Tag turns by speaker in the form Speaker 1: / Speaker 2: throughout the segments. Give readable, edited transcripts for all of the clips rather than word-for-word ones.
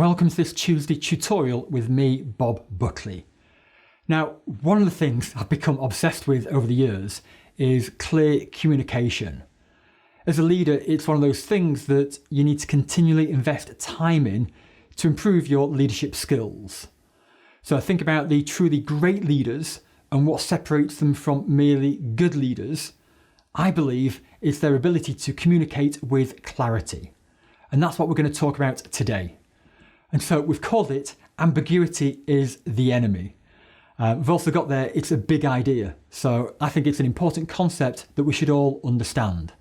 Speaker 1: welcome to this Tuesday tutorial with me, Bob Buckley. Now, one of the things I've become obsessed with over the years is clear communication. As a leader, it's one of those things that you need to continually invest time in to improve your leadership skills. So think about the truly great leaders and what separates them from merely good leaders. I believe it's their ability to communicate with clarity. And that's what we're going to talk about today. And so we've called it Ambiguity is the Enemy. We've also got there, it's a big idea. So I think it's an important concept that we should all understand.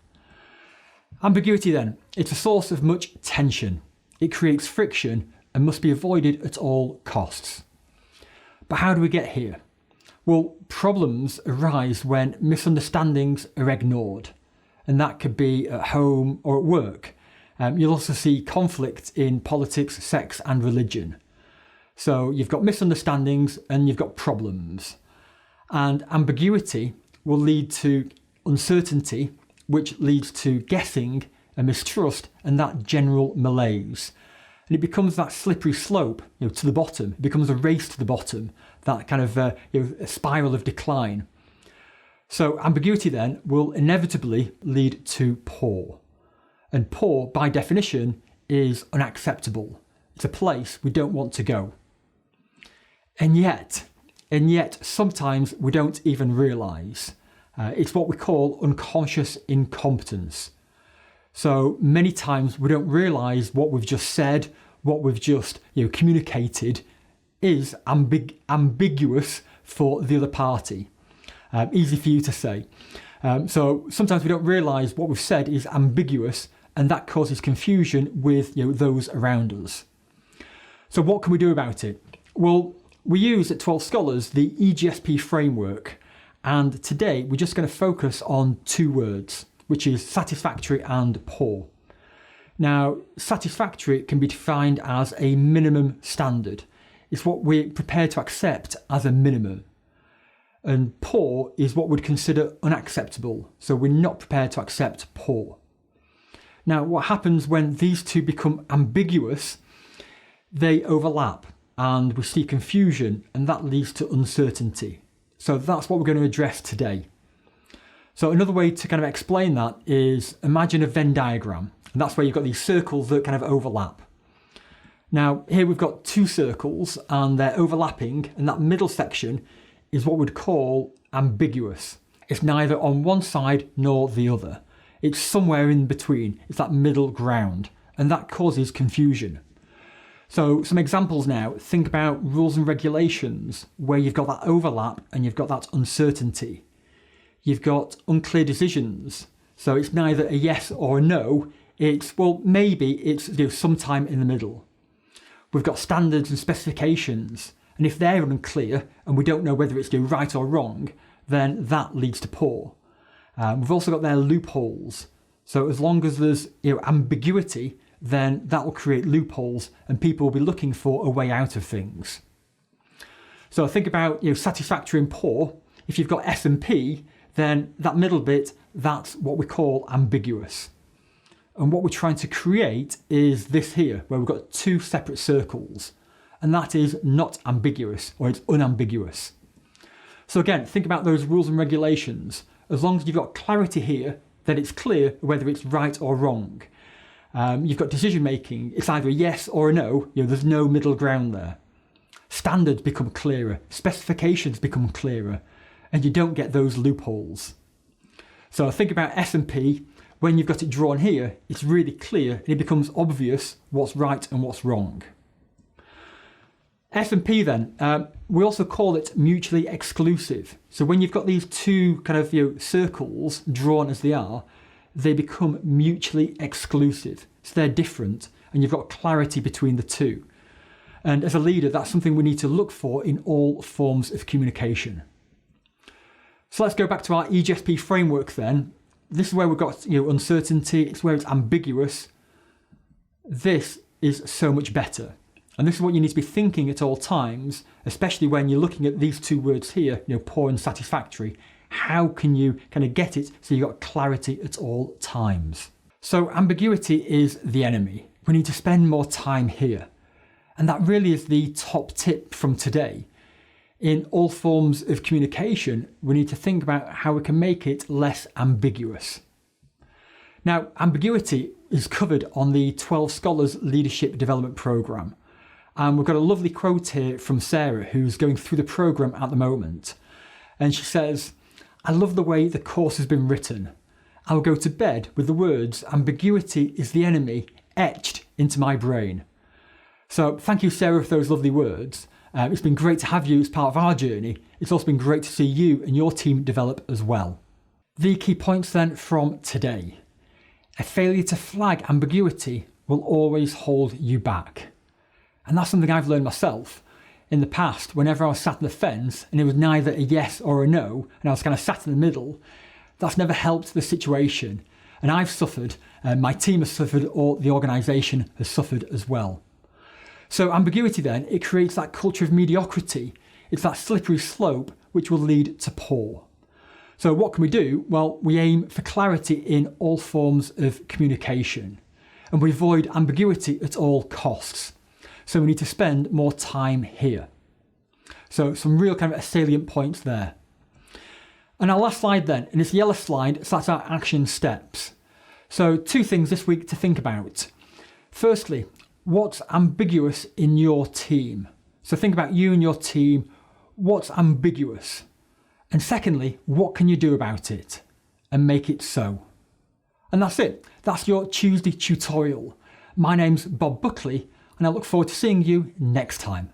Speaker 1: Ambiguity then, it's a source of much tension. It creates friction and must be avoided at all costs. But how do we get here? Well, problems arise when misunderstandings are ignored. And that could be at home or at work. You'll also see conflict in politics, sex and religion. So you've got misunderstandings and you've got problems. And ambiguity will lead to uncertainty, which leads to guessing and mistrust and that general malaise. And it becomes that slippery slope to the bottom. It becomes a race to the bottom, that kind of a spiral of decline. So ambiguity then will inevitably lead to poor. And poor, by definition, is unacceptable. It's a place we don't want to go. And yet, sometimes we don't even realise. It's what we call unconscious incompetence. So many times we don't realise what we've just said, what we've just communicated is ambiguous for the other party. Easy for you to say. So sometimes we don't realise what we've said is ambiguous, and that causes confusion with those around us. So what can we do about it? Well, we use at 12 Scholars the EGSP Framework, and today we're just going to focus on two words, which is satisfactory and poor. Now, satisfactory can be defined as a minimum standard. It's what we're prepared to accept as a minimum. And poor is what we'd consider unacceptable, so we're not prepared to accept poor. Now, what happens when these two become ambiguous? They overlap and we see confusion, and that leads to uncertainty. So that's what we're going to address today. So another way to kind of explain that is imagine a Venn diagram, and that's where you've got these circles that kind of overlap. Now, here we've got two circles and they're overlapping, and that middle section is what we'd call ambiguous. It's neither on one side nor the other. It's somewhere in between. It's that middle ground, and that causes confusion. So some examples now, think about rules and regulations where you've got that overlap and you've got that uncertainty. You've got unclear decisions. So it's neither a yes or a no. It's, well, maybe it's sometime in the middle. We've got standards and specifications, and if they're unclear and we don't know whether it's right or wrong, then that leads to poor. We've also got their loopholes. So as long as there's ambiguity, then that will create loopholes and people will be looking for a way out of things. So think about satisfactory and poor. If you've got S and P, then that middle bit, that's what we call ambiguous. And what we're trying to create is this here, where we've got two separate circles. And that is not ambiguous, or it's unambiguous. So again, think about those rules and regulations. As long as you've got clarity here, then it's clear whether it's right or wrong. You've got decision making. It's either a yes or a no. There's no middle ground there. Standards become clearer. Specifications become clearer. And you don't get those loopholes. So think about S&P. When you've got it drawn here, it's really clear and it becomes obvious what's right and what's wrong. S&P then, we also call it mutually exclusive. So when you've got these two kind of circles drawn as they are, they become mutually exclusive. So they're different and you've got clarity between the two. And as a leader, that's something we need to look for in all forms of communication. So let's go back to our EGSP framework then. This is where we've got uncertainty, it's where it's ambiguous. This is so much better. And this is what you need to be thinking at all times, especially when you're looking at these two words here, poor and satisfactory. How can you kind of get it so you've got clarity at all times? So ambiguity is the enemy. We need to spend more time here. And that really is the top tip from today. In all forms of communication, we need to think about how we can make it less ambiguous. Now, ambiguity is covered on the 12 Scholars Leadership Development Programme. And we've got a lovely quote here from Sarah, who's going through the programme at the moment. And she says, "I love the way the course has been written. I will go to bed with the words, 'Ambiguity is the enemy,' etched into my brain." So thank you, Sarah, for those lovely words. It's been great to have you as part of our journey. It's also been great to see you and your team develop as well. The key points then from today. A failure to flag ambiguity will always hold you back. And that's something I've learned myself. In the past, whenever I was sat on the fence and it was neither a yes or a no, and I was kind of sat in the middle, that's never helped the situation. And I've suffered, my team has suffered, or the organisation has suffered as well. So ambiguity then, it creates that culture of mediocrity. It's that slippery slope which will lead to poor. So what can we do? Well, we aim for clarity in all forms of communication, and we avoid ambiguity at all costs. So we need to spend more time here. So some real kind of salient points there. And our last slide then, and it's the yellow slide, so that's our action steps. So 2 things this week to think about. Firstly, what's ambiguous in your team? So think about you and your team. What's ambiguous? And secondly, what can you do about it and make it so? And that's it. That's your Tuesday tutorial. My name's Bob Buckley, and I look forward to seeing you next time.